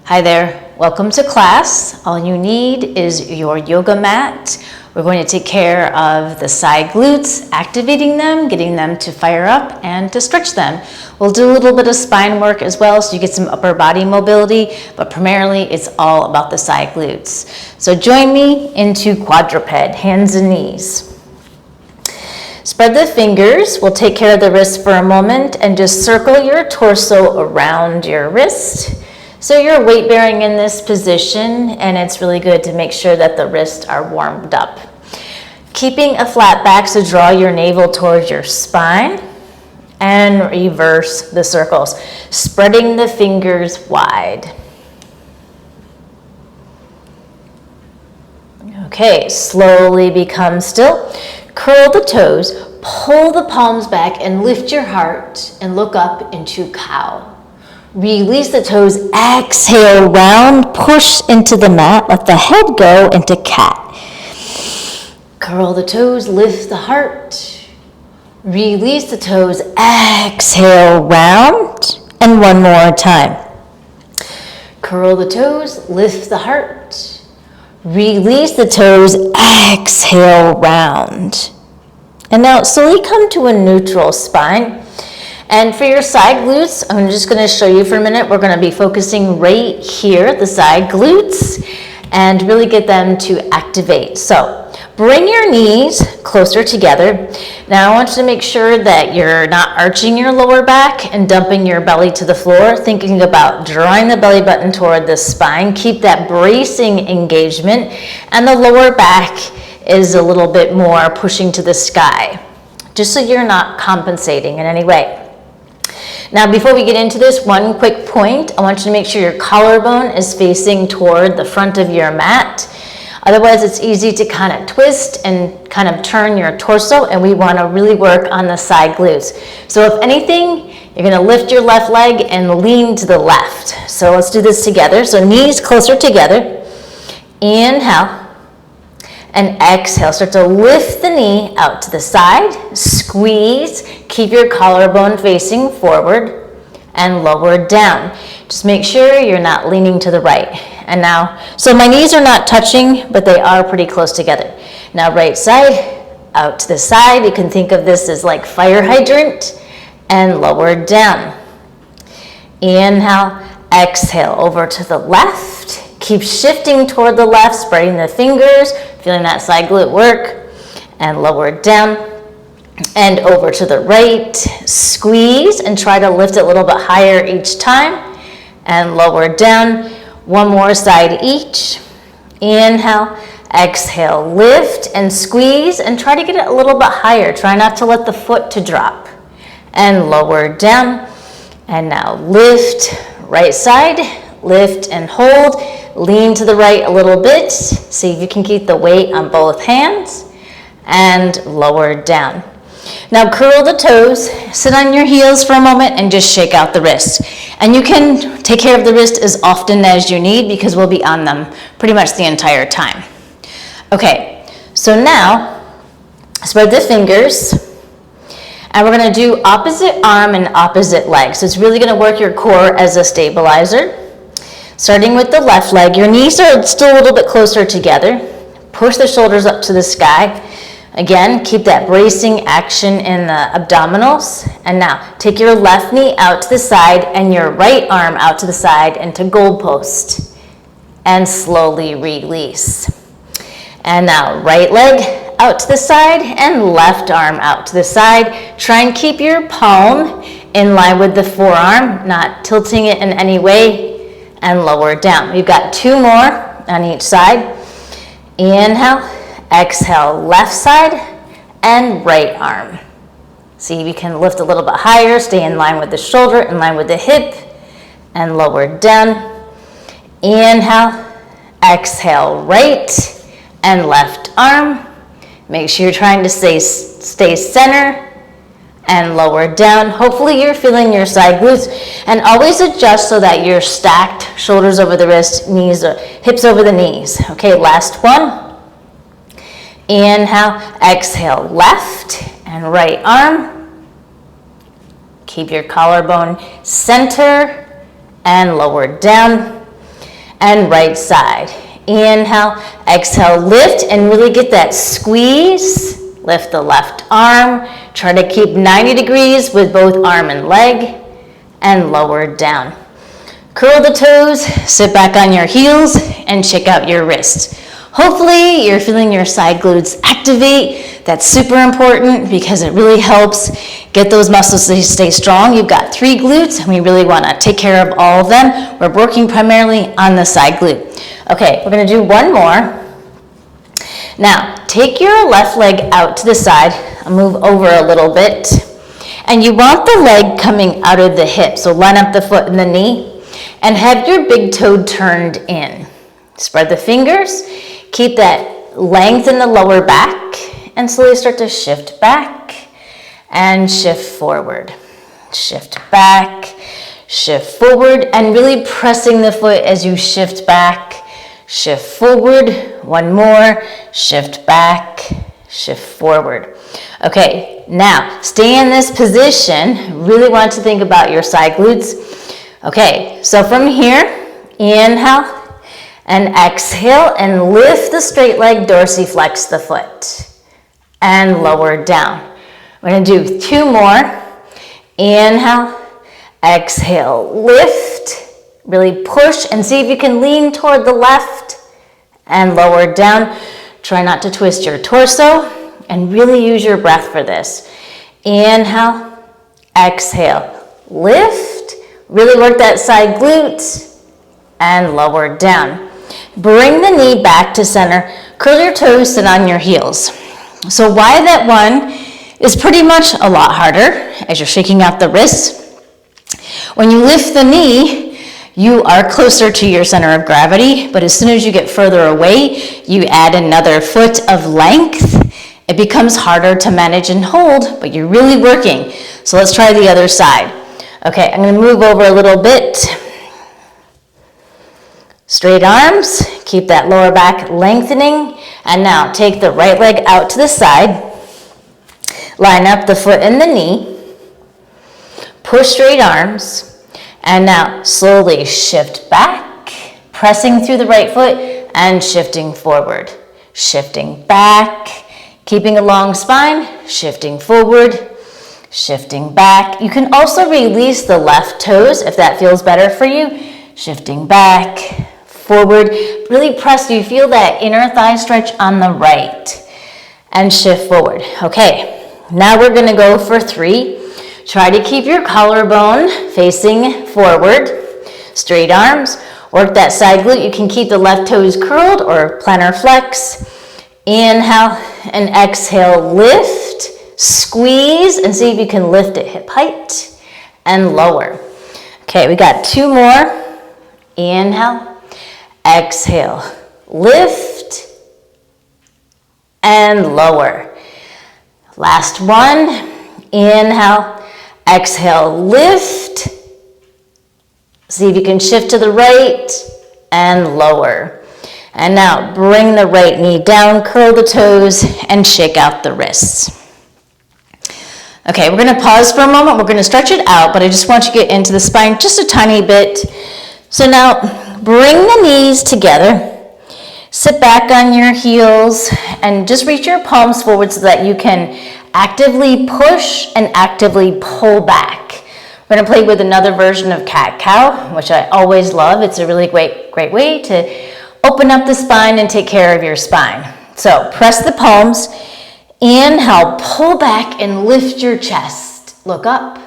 Hi there, welcome to class. All you need is your yoga mat. We're going to take care of the side glutes, activating them, getting them to fire up and to stretch them. We'll do a little bit of spine work as well so you get some upper body mobility, but primarily it's all about the side glutes. So join me into quadruped, hands and knees. Spread the fingers. We'll take care of the wrist for a moment and just circle your torso around your wrist. So you're weight bearing in this position, and it's really good to make sure that the wrists are warmed up. Keeping a flat back, so draw your navel towards your spine and reverse the circles, spreading the fingers wide. Okay, slowly become still. Curl the toes, pull the palms back and lift your heart and look up into cow. Release the toes, exhale, round, push into the mat, let the head go into cat. Curl the toes, lift the heart. Release the toes, exhale, round, and one more time. Curl the toes, lift the heart. Release the toes, exhale, round. And now slowly come to a neutral spine. And for your side glutes, I'm just going to show you for a minute. We're going to be focusing right here, the side glutes, and really get them to activate. So bring your knees closer together. Now I want you to make sure that you're not arching your lower back and dumping your belly to the floor, thinking about drawing the belly button toward the spine. Keep that bracing engagement, and the lower back is a little bit more pushing to the sky, just so you're not compensating in any way. Now, before we get into this, one quick point. I want you to make sure your collarbone is facing toward the front of your mat. Otherwise, it's easy to kind of twist and kind of turn your torso, and we want to really work on the side glutes. So if anything, you're going to lift your left leg and lean to the left. So let's do this together. So knees closer together. Inhale. And exhale, start to lift the knee out to the side, squeeze, keep your collarbone facing forward, and lower down. Just make sure you're not leaning to the right. And now, so my knees are not touching, but they are pretty close together. Now right side, out to the side. You can think of this as like fire hydrant, and lower down. Inhale, exhale, over to the left. Keep shifting toward the left, spreading the fingers, feeling that side glute work, and lower down, and over to the right. Squeeze and try to lift it a little bit higher each time, and lower down. One more side each. Inhale, exhale, lift and squeeze, and try to get it a little bit higher. Try not to let the foot to drop, and lower down. And now lift, right side, lift and hold. Lean to the right a little bit. See if you can keep the weight on both hands, and lower down. Now curl the toes, sit on your heels for a moment, and just shake out the wrists. And you can take care of the wrist as often as you need because we'll be on them pretty much the entire time. Okay, so now spread the fingers, and we're going to do opposite arm and opposite leg. So it's really going to work your core as a stabilizer. Starting with the left leg, your knees are still a little bit closer together. Push the shoulders up to the sky. Again, keep that bracing action in the abdominals. And now, take your left knee out to the side and your right arm out to the side into goalpost. And slowly release. And now, right leg out to the side and left arm out to the side. Try and keep your palm in line with the forearm, not tilting it in any way. And lower down. We've got two more on each side. Inhale, exhale, left side and right arm. See if you can lift a little bit higher, stay in line with the shoulder, in line with the hip, and lower down. Inhale, exhale, right and left arm. Make sure you're trying to stay center, and lower down. Hopefully you're feeling your side glutes, and always adjust so that you're stacked, shoulders over the wrist, knees, hips over the knees. Okay, last one. Inhale, exhale, left and right arm. Keep your collarbone center and lower down. and right side. Inhale, exhale, lift, and really get that squeeze. Lift the left arm. Try to keep 90 degrees with both arm and leg, and lower down. Curl the toes, sit back on your heels, and check out your wrists. Hopefully you're feeling your side glutes activate. That's super important because it really helps get those muscles to stay strong. You've got 3 glutes, and we really want to take care of all of them. We're working primarily on the side glute. Okay, we're going to do one more. Now, take your left leg out to the side. I'll move over a little bit. And you want the leg coming out of the hip. So line up the foot and the knee, and have your big toe turned in. Spread the fingers. Keep that length in the lower back, and slowly start to shift back and shift forward. Shift back, shift forward, and really pressing the foot as you shift back, shift forward. One more, shift back, shift forward. Okay, now stay in this position. Really want to think about your side glutes. Okay, so from here, inhale and exhale, and lift the straight leg, dorsiflex the foot, and lower down. We're going to do 2 more. Inhale, exhale, lift, really push, and see if you can lean toward the left, and lower down. Try not to twist your torso, and really use your breath for this. Inhale, exhale, lift, really work that side glute, and lower down. Bring the knee back to center, curl your toes, sit on your heels. So why that one is pretty much a lot harder as you're shaking out the wrists. When you lift the knee, you are closer to your center of gravity, but as soon as you get further away, you add another foot of length. It becomes harder to manage and hold, but you're really working. So let's try the other side. Okay, I'm going to move over a little bit. Straight arms, keep that lower back lengthening, and now take the right leg out to the side, line up the foot and the knee, push straight arms, and now slowly shift back, pressing through the right foot and shifting forward, shifting back, keeping a long spine, shifting forward, shifting back. You can also release the left toes if that feels better for you, shifting back, forward, really press. You feel that inner thigh stretch on the right, and shift forward. Okay, now we're going to go for 3. Try to keep your collarbone facing forward, straight arms, work that side glute. You can keep the left toes curled or plantar flex. Inhale and exhale, lift, squeeze, and see if you can lift it hip height and lower. Okay, we got 2 more. Inhale, exhale, lift, and lower. Last one. Inhale, exhale, lift. See if you can shift to the right and lower. And now bring the right knee down, curl the toes, and shake out the wrists. Okay, we're going to pause for a moment. We're going to stretch it out, but I just want you to get into the spine just a tiny bit. So now bring the knees together, sit back on your heels, and just reach your palms forward so that you can actively push and actively pull back. We're going to play with another version of cat-cow, which I always love. It's a really great way to open up the spine and take care of your spine. So press the palms, inhale, pull back and lift your chest. Look up.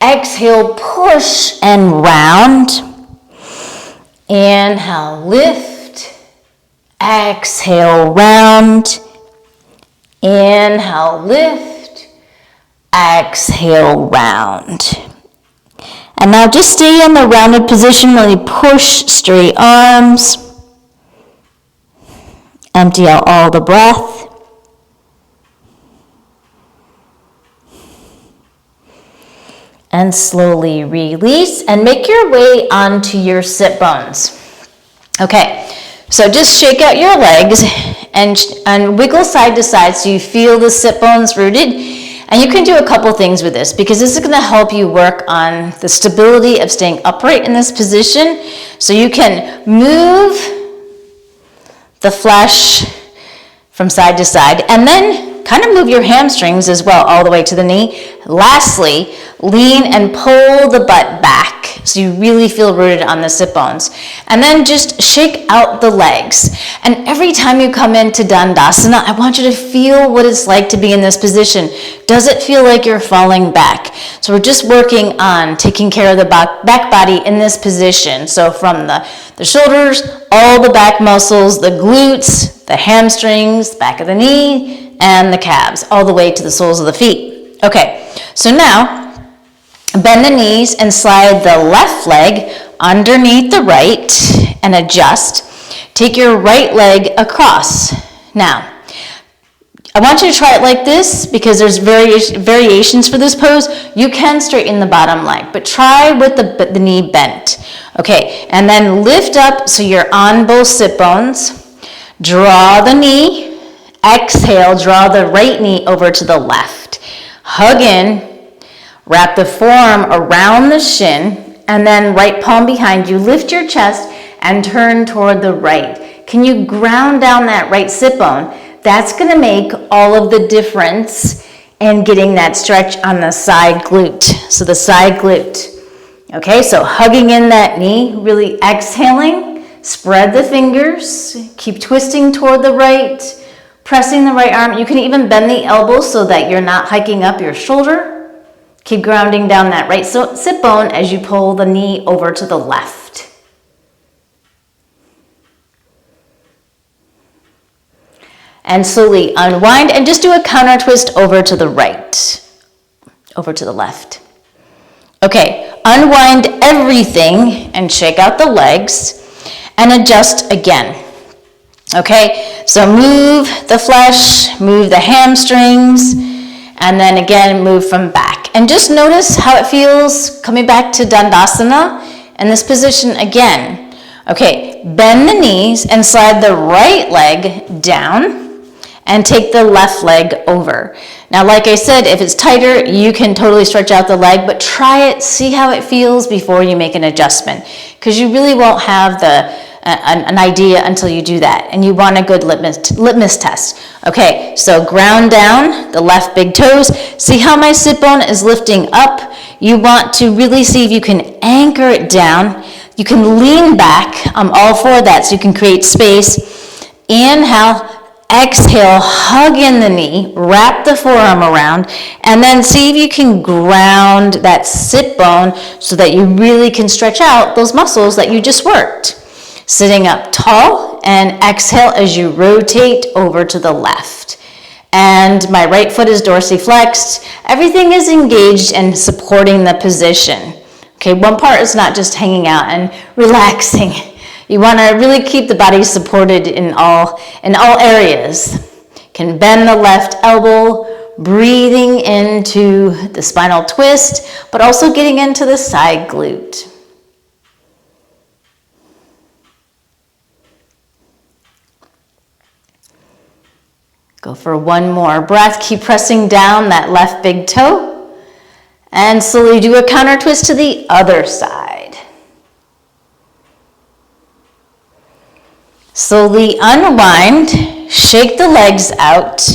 Exhale, push and round. Inhale, lift. Exhale, round. Inhale, lift. Exhale, round. And now just stay in the rounded position, really push straight arms. Empty out all the breath. And slowly release and make your way onto your sit bones. Okay, so just shake out your legs and wiggle side to side so you feel the sit bones rooted. And you can do a couple things with this because this is going to help you work on the stability of staying upright in this position. So you can move the flesh from side to side and then kind of move your hamstrings as well all the way to the knee. Lastly, lean and pull the butt back so you really feel rooted on the sit bones. And then just shake out the legs. And every time you come into Dandasana, I want you to feel what it's like to be in this position. Does it feel like you're falling back? So we're just working on taking care of the back body in this position. So from the shoulders, all the back muscles, the glutes, the hamstrings, back of the knee, and the calves, all the way to the soles of the feet. Okay, so now bend the knees and slide the left leg underneath the right and adjust. Take your right leg across. Now, I want you to try it like this because there's variations for this pose. You can straighten the bottom leg, but try with the knee bent. Okay, and then lift up so you're on both sit bones. Draw the knee. Exhale, draw the right knee over to the left. Hug in. Wrap the forearm around the shin, and then right palm behind you. Lift your chest and turn toward the right. Can you ground down that right sit bone? That's going to make all of the difference in getting that stretch on the side glute. So the side glute. Okay, so hugging in that knee, really exhaling. Spread the fingers. Keep twisting toward the right. Pressing the right arm. You can even bend the elbows so that you're not hiking up your shoulder. Keep grounding down that right sit bone as you pull the knee over to the left. And slowly unwind and just do a counter twist over to the right, over to the left. Okay, unwind everything and shake out the legs and adjust again. Okay, so move the flesh, move the hamstrings, and then again move from back. And just notice how it feels coming back to Dandasana in this position again. Okay, bend the knees and slide the right leg down and take the left leg over. Now, like I said, if it's tighter, you can totally stretch out the leg, but try it, see how it feels before you make an adjustment, because you really won't have an idea until you do that, and you want a good litmus test. Okay, so ground down the left big toes. See how my sit bone is lifting up? You want to really see if you can anchor it down. You can lean back. I'm all for that, so you can create space. Inhale, exhale, hug in the knee, wrap the forearm around, and then see if you can ground that sit bone so that you really can stretch out those muscles that you just worked. Sitting up tall, and exhale as you rotate over to the left. And my right foot is dorsiflexed. Everything is engaged and supporting the position. Okay, one part is not just hanging out and relaxing. You want to really keep the body supported in all areas. Can bend the left elbow, breathing into the spinal twist, but also getting into the side glute. Go for one more breath. Keep pressing down that left big toe. And slowly do a counter twist to the other side. Slowly unwind, shake the legs out,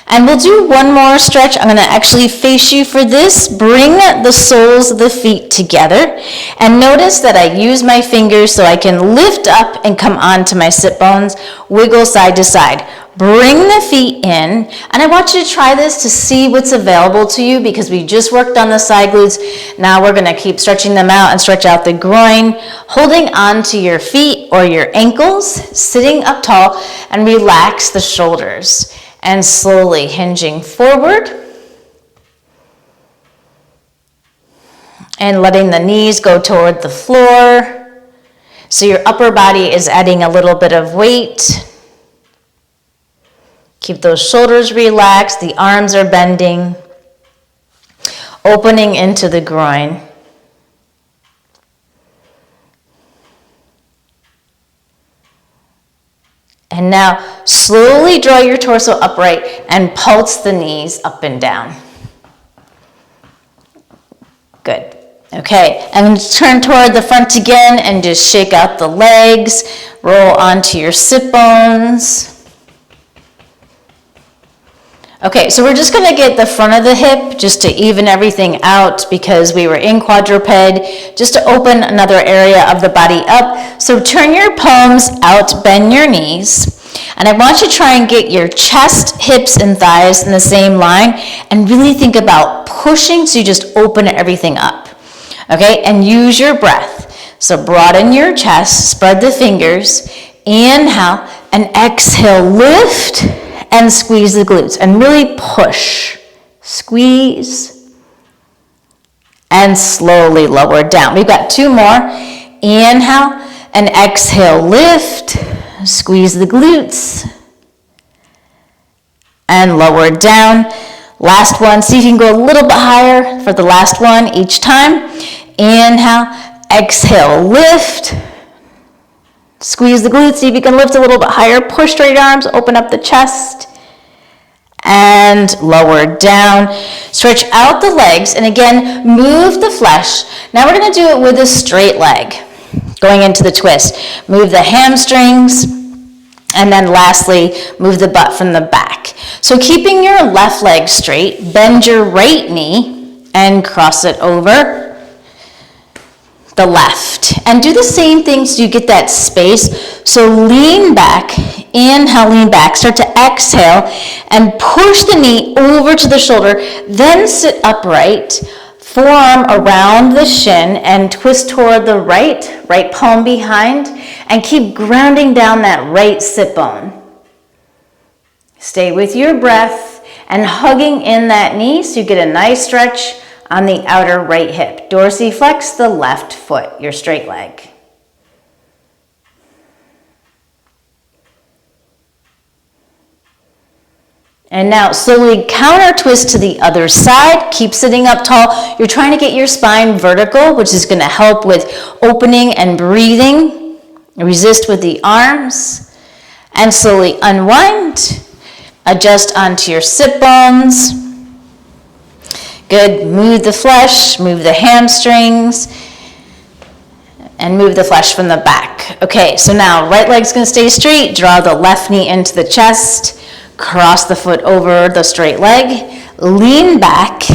and we'll do one more stretch. I'm going to actually face you for this. Bring the soles of the feet together, and notice that I use my fingers so I can lift up and come onto my sit bones, wiggle side to side. Bring the feet in, and I want you to try this to see what's available to you because we just worked on the side glutes. Now we're going to keep stretching them out and stretch out the groin, holding on to your feet or your ankles, sitting up tall, and relax the shoulders. And slowly hinging forward. And letting the knees go toward the floor. So your upper body is adding a little bit of weight. Keep those shoulders relaxed, the arms are bending, opening into the groin. And now slowly draw your torso upright and pulse the knees up and down. Okay, and turn toward the front again and just shake out the legs, roll onto your sit bones. Okay, so we're just going to get the front of the hip just to even everything out because we were in quadruped, just to open another area of the body up. So turn your palms out, bend your knees. And I want you to try and get your chest, hips, and thighs in the same line and really think about pushing so you just open everything up. Okay, and use your breath. So broaden your chest, spread the fingers, inhale, and exhale, lift and squeeze the glutes and really push. Squeeze and slowly lower down. We've got 2 more. Inhale and exhale, lift, squeeze the glutes and lower down. Last one, see if you can go a little bit higher for the last one each time. Inhale, exhale, lift. Squeeze the glutes, see if you can lift a little bit higher. Push straight arms, open up the chest. And lower down. Stretch out the legs, and again, move the flesh. Now we're gonna do it with a straight leg, going into the twist. Move the hamstrings, and then lastly, move the butt from the back. So keeping your left leg straight, bend your right knee, and cross it over the left. And do the same thing so you get that space. So lean back, inhale, lean back. Start to exhale and push the knee over to the shoulder. Then sit upright, forearm around the shin and twist toward the right palm behind, and keep grounding down that right sit bone. Stay with your breath and hugging in that knee so you get a nice stretch on the outer right hip. Dorsiflex the left foot, your straight leg. And now slowly counter twist to the other side. Keep sitting up tall. You're trying to get your spine vertical, which is going to help with opening and breathing. Resist with the arms. And slowly unwind. Adjust onto your sit bones. Good. Move the flesh, move the hamstrings, and move the flesh from the back. Okay, so now right leg's going to stay straight. Draw the left knee into the chest. Cross the foot over the straight leg. Lean back.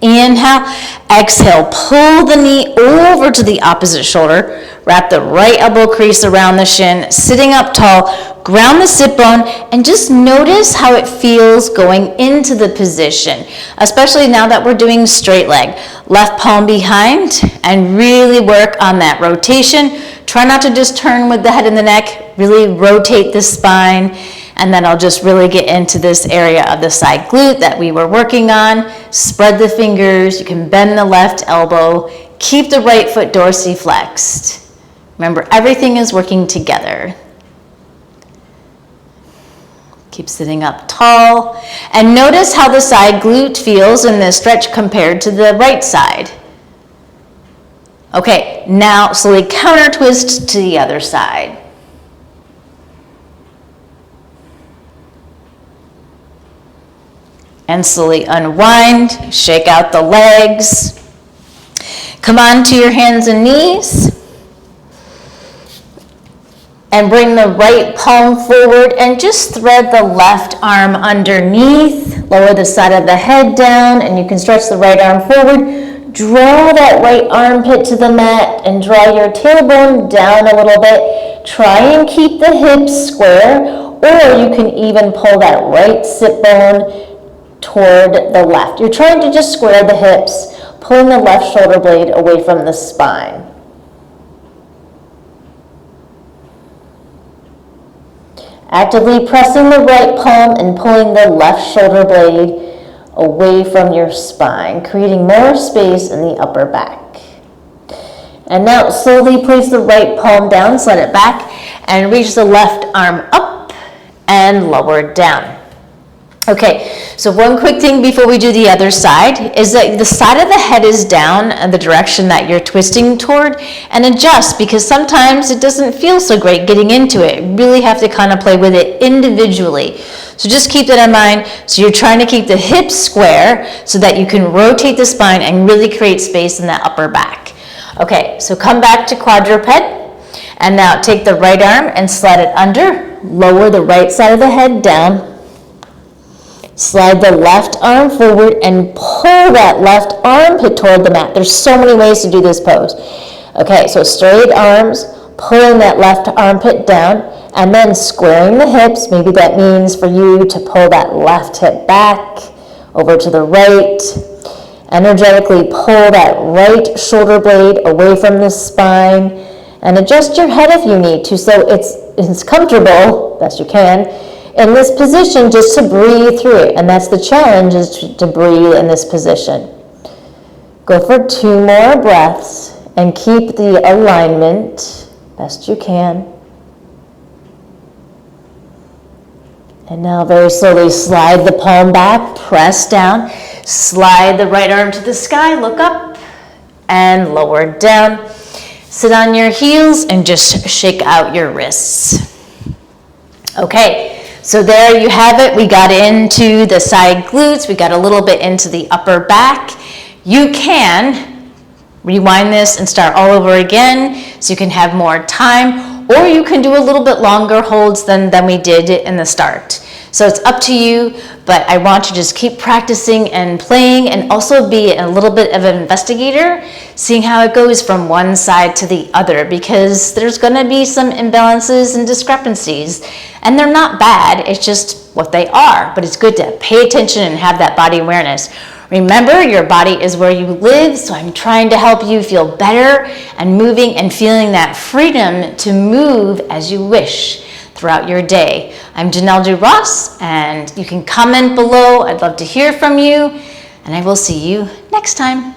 Inhale. Exhale. Pull the knee over to the opposite shoulder. Wrap the right elbow crease around the shin. Sitting up tall. Ground the sit bone and just notice how it feels going into the position, especially now that we're doing straight leg. Left palm behind and really work on that rotation. Try not to just turn with the head and the neck. Really rotate the spine, and then I'll just really get into this area of the side glute that we were working on. Spread the fingers. You can bend the left elbow. Keep the right foot dorsiflexed. Remember, everything is working together. Keep sitting up tall. And notice how the side glute feels in this stretch compared to the right side. Okay, now slowly counter twist to the other side. And slowly unwind, shake out the legs. Come on to your hands and knees. And bring the right palm forward and just thread the left arm underneath. Lower the side of the head down and you can stretch the right arm forward. Draw that right armpit to the mat and draw your tailbone down a little bit. Try and keep the hips square, or you can even pull that right sit bone toward the left. You're trying to just square the hips, pulling the left shoulder blade away from the spine. Actively pressing the right palm and pulling the left shoulder blade away from your spine, creating more space in the upper back. And now slowly place the right palm down, slide it back, and reach the left arm up and lower down. Okay, so one quick thing before we do the other side is that the side of the head is down in the direction that you're twisting toward, and adjust, because sometimes it doesn't feel so great getting into it. You really have to kind of play with it individually. So just keep that in mind. So you're trying to keep the hips square so that you can rotate the spine and really create space in that upper back. Okay, so come back to quadruped, and now take the right arm and slide it under, lower the right side of the head down, slide the left arm forward and pull that left armpit toward the mat. There's so many ways to do this pose. Okay, so straight arms, pulling that left armpit down, and then squaring the hips. Maybe that means for you to pull that left hip back over to the right. Energetically pull that right shoulder blade away from the spine and adjust your head if you need to so it's comfortable, best you can, in this position, just to breathe through it. And that's the challenge, is to breathe in this position. Go for 2 more breaths and keep the alignment best you can. And now very slowly slide the palm back, press down, slide the right arm to the sky, look up and lower down. Sit on your heels and just shake out your wrists. Okay, so there you have it. We got into the side glutes, we got a little bit into the upper back. You can rewind this and start all over again so you can have more time, or you can do a little bit longer holds than we did in the start. So it's up to you, but I want you to just keep practicing and playing and also be a little bit of an investigator, seeing how it goes from one side to the other, because there's gonna be some imbalances and discrepancies, and they're not bad, it's just what they are, but it's good to pay attention and have that body awareness. Remember, your body is where you live, so I'm trying to help you feel better and moving and feeling that freedom to move as you wish throughout your day. I'm Janelle DuRoss, and you can comment below. I'd love to hear from you, and I will see you next time.